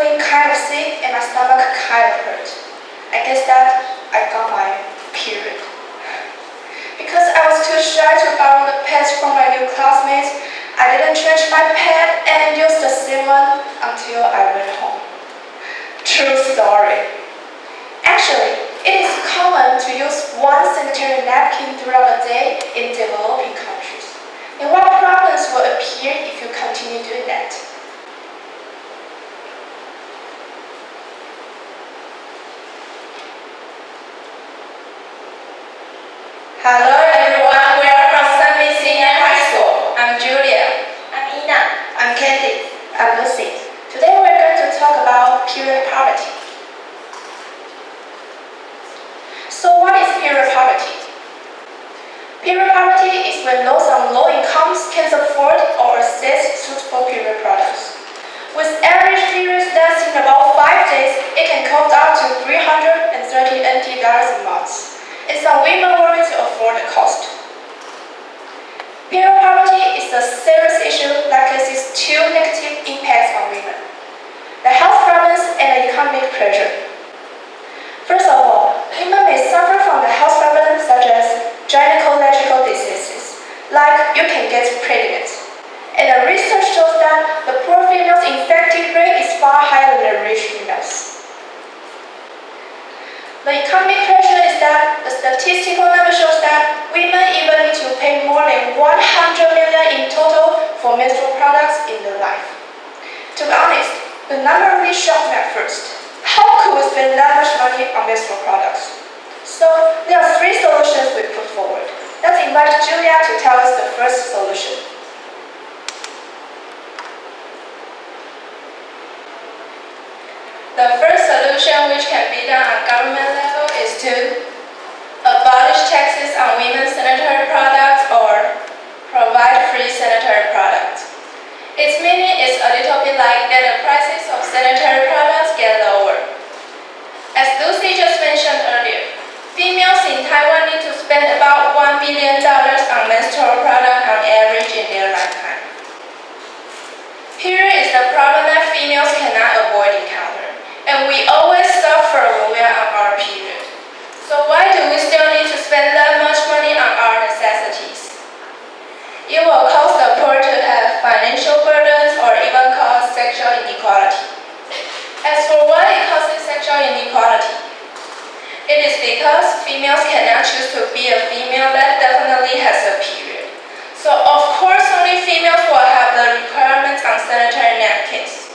feeling kind of sick and my stomach kind of hurt. I guess that I got my period. Because I was too shy to borrow the pads from my new classmates, I didn't change my pad and used the same one until I went home. True story. Actually, it is common to use one sanitary napkin throughout the day in developing countries. And what problems will appear if you continue doing that? Hello everyone, we are from Sunny Senior High School. I'm Julia. I'm Ina. I'm Candy. I'm Lucy. Today we're going to talk about period poverty. So what is period poverty? Period poverty is when those on low incomes can't afford or access suitable period products. With average periods lasting about 5 days, it can cost up to $330 a month. And some women worry to afford the cost. Period poverty is a serious issue that causes two negative impacts on women: the health problems and the economic pressure. First of all, women may suffer from the health problems such as gynecological diseases, like you can get pregnant. And the research shows that the poor females' infected rate is far higher than the rich females. The economic pressure is that the statistical number shows that women even need to pay more than $100 million in total for menstrual products in their life. To be honest, the number really shocked me at first. How could we spend that much money on menstrual products? So there are 3 solutions we put forward. Let's invite Julia to tell us the first solution. The first solution, which can be done on government level, is to abolish taxes on women's sanitary products or provide free sanitary products. Its meaning is a little bit like that the prices of sanitary products get lower. As Lucy just mentioned earlier, females in Taiwan need to spend about $1 billion on menstrual products on average in their lifetime. Period is the problem that females cannot avoid encountering. And we always suffer when we are on our period. So why do we still need to spend that much money on our necessities? It will cause the poor to have financial burdens or even cause sexual inequality. As for why it causes sexual inequality, it is because females cannot choose to be a female that definitely has a period. So of course only females will have the requirements on sanitary napkins.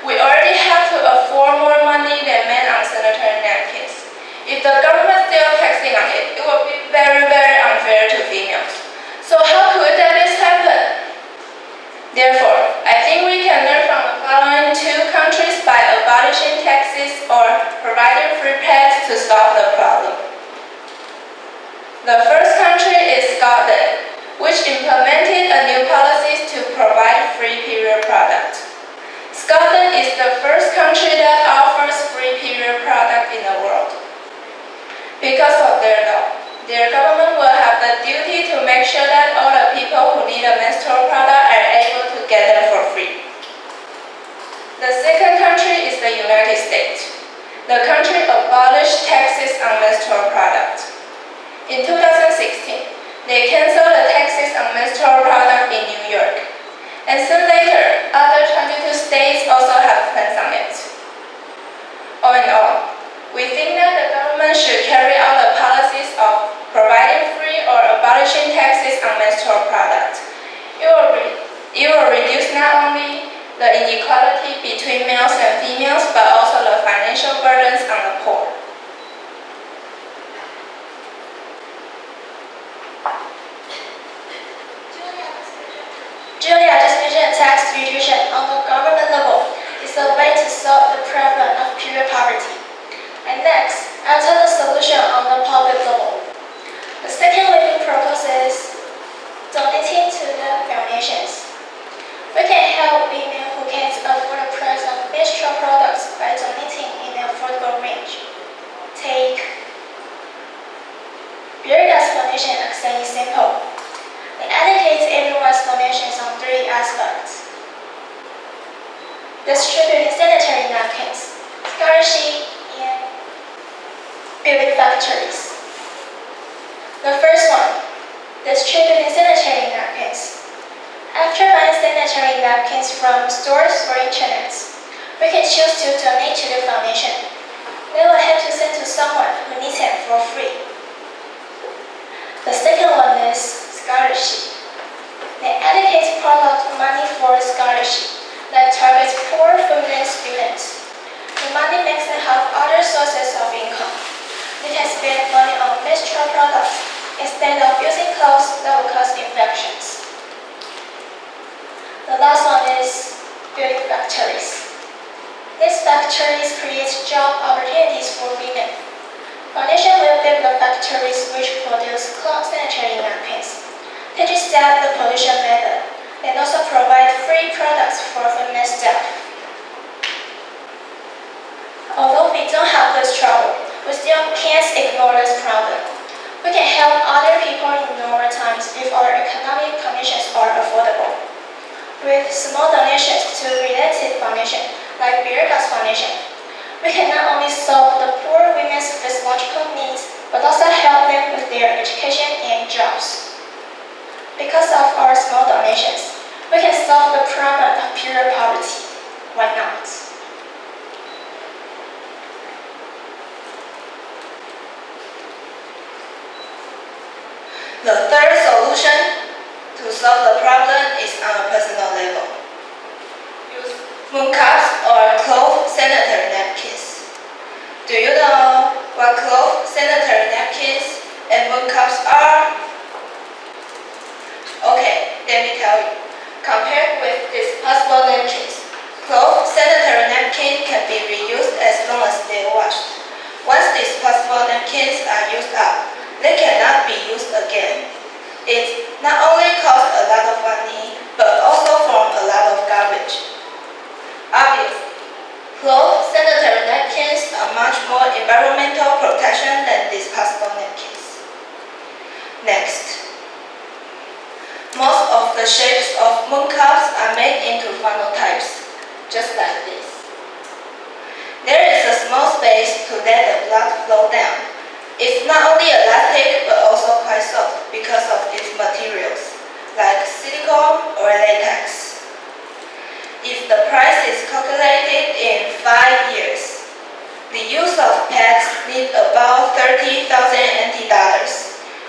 We already have to afford more money than men on sanitary napkins. If the government still taxing on it, it will be very, very unfair to females. So how could that happen? Therefore, I think we can learn from the following 2 countries by abolishing taxes or providing free pads to solve the problem. The first country is Scotland, which implemented a new policies to provide free period products. Scotland is the first country that offers free period product in the world. Because of their law, their government will have the duty to make sure that all the people who need a menstrual product are able to get them for free. The second country is the United States. The country abolished taxes on menstrual products. In 2016, they canceled the taxes on menstrual products in New York. And soon later, other 22 states also have plans on it. All in all, we think that the government should carry out the policies of providing free or abolishing taxes on menstrual products. It will reduce not only the inequality between males and females, but also the financial burdens on the poor. Julia just mentioned tax reduction on the government level is a way to solve the problem of period poverty. And next, I'll tell the solution on the public level. The second way we propose is donating to the foundations. We can help women who can't afford the price of menstrual products by donating in an affordable range. Take Burida's foundation as an example. It allocates everyone's donations on 3 aspects: distributing sanitary napkins, scholarship, and building factories. The first one, distributing sanitary napkins. After buying sanitary napkins from stores or internet, we can choose to donate to the foundation. They will have to send to someone who needs them for free. The second one is scholarship. They allocate part of money for scholarship that targets poor foreign students. The money makes them have other sources of income. They can spend money on menstrual products instead of using clothes that will cause infections. The last one is building factories. These factories create job opportunities for women. Foundation will build the factories which produce cloth sanitary napkins, teach staff the pollution method, and also provide free products for female staff. Although we don't have this trouble, we still can't ignore this problem. We can help other people in normal times if our economic conditions are affordable. With small donations to related foundations like Birgas Foundation, we can not only solve the poor women's physiological needs, but also help them with their education and jobs. Because of our small donations, we can solve the problem of pure poverty. Why not? The third solution to solve the problem is on a personal level. Use moon cups or cloth sanitary napkins. Do you know what cloth sanitary napkins and moon cups are? Okay, let me tell you. Compared with disposable napkins, cloth sanitary napkins can be reused as long as they are washed. Once disposable napkins are used up, they cannot be used again. It not only costs a lot of money, but also forms a lot of garbage. Obviously, cloth sanitary napkins are much more environmental protection than disposable napkins. Next, most of the shapes of moon cups are made into funnel types, just like this. There is a small space to let the blood flow down. It's not only elastic but also quite soft because of its materials, like silicone or latex. If the price is calculated in 5 years, the use of pads need about $30,000 NT,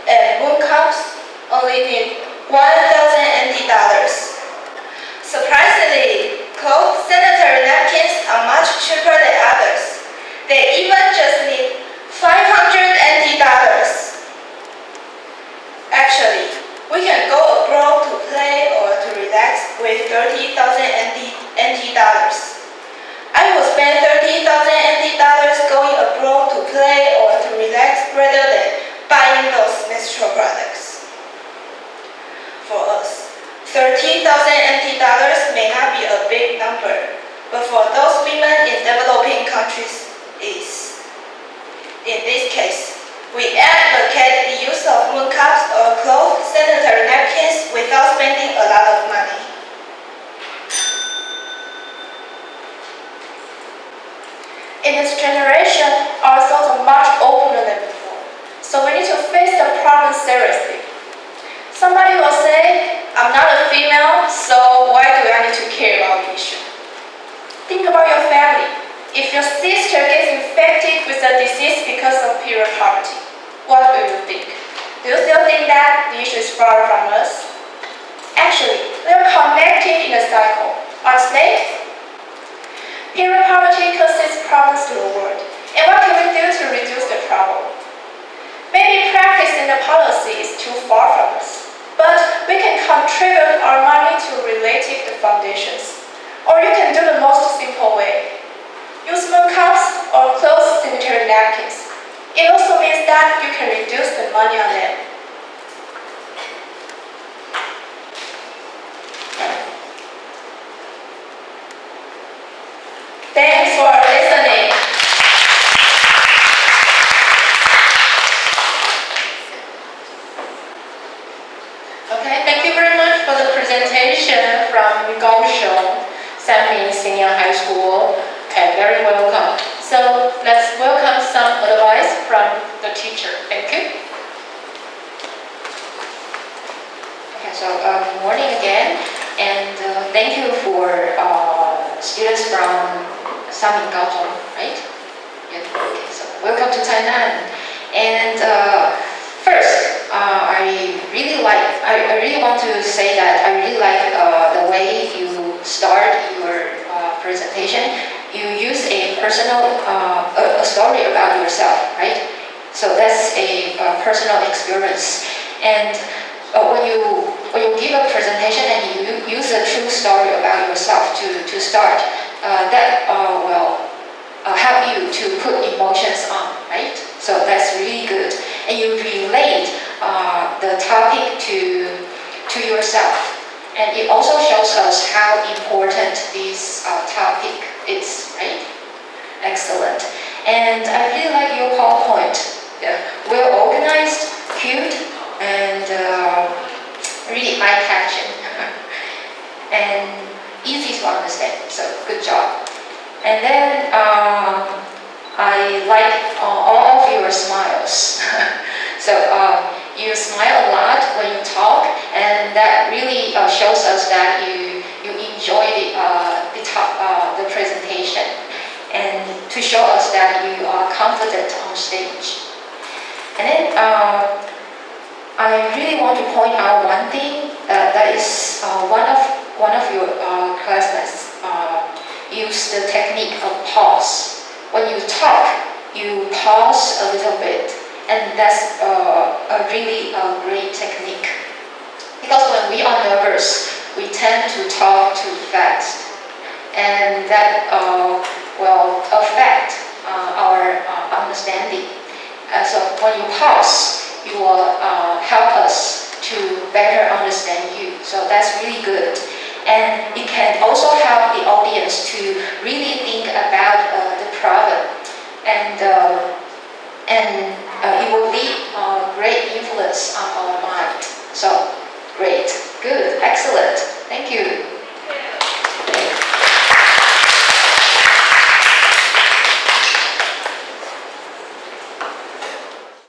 and moon cups only need $1,000 NT. Surprisingly, cloth sanitary napkins are much cheaper than others. They even just need $500 NT. Actually, we can go abroad to play or to relax with $30,000 NT. I will spend $30,000 NT going abroad to play or to relax rather than buying those menstrual products. For us, $30,000 NT may not be a big number, but for those women in developing countries, is. In this case, we advocate the use of moon cups or cloth sanitary napkins without spending a lot of money. In this generation, our thoughts are much older than before, so we need to face the problem seriously. Somebody will say, I'm not a female, so why do I need to care about the issue? Think about your family. If your sister gets infected with a disease because of period poverty, what do you think? Do you still think that the issue is far from us? Actually, they are connected in a cycle, aren't they? Period poverty causes problems to the world, and what can we do to reduce the problem? Maybe practicing the policy is too far from us, but we can contribute our money to related foundations. Or you can do the most simple way. Use moon cups or cloth sanitary napkins. It also means that you can reduce the money on them. Thanks for listening. Okay, thank you very much for the presentation from Kaohsiung. Sanmin Senior High School, and very welcome. So let's welcome some advice from the teacher. Thank you. Okay, so good morning again, and thank you for students from Samin Gaozhong, right? Yeah. Okay, so welcome to Tainan. And first, I really want to say that I really like the way you start your presentation. You use a personal a story about yourself, right? So that's a personal experience. And when you give a presentation and you use a true story about yourself to start, that will help you to put emotions on, right? So that's really good. And you relate the topic to yourself. And it also shows us how important this topic is, right? Excellent. And I really like your PowerPoint. Yeah. Well organized, cute, and really eye-catching. And easy to understand, so good job. And then I like all of your smiles. So you smile a lot when you talk, and that really shows us that you enjoy the presentation, and to show us that you are confident on stage. And then I really want to point out one thing that is one of your classmates use the technique of pause. When you talk, you pause a little bit, and that's a really great technique. Because when we are nervous, we tend to talk too fast, and that will affect our understanding. So when you pause, you will help us to better understand you. So that's really good. And it can also help the audience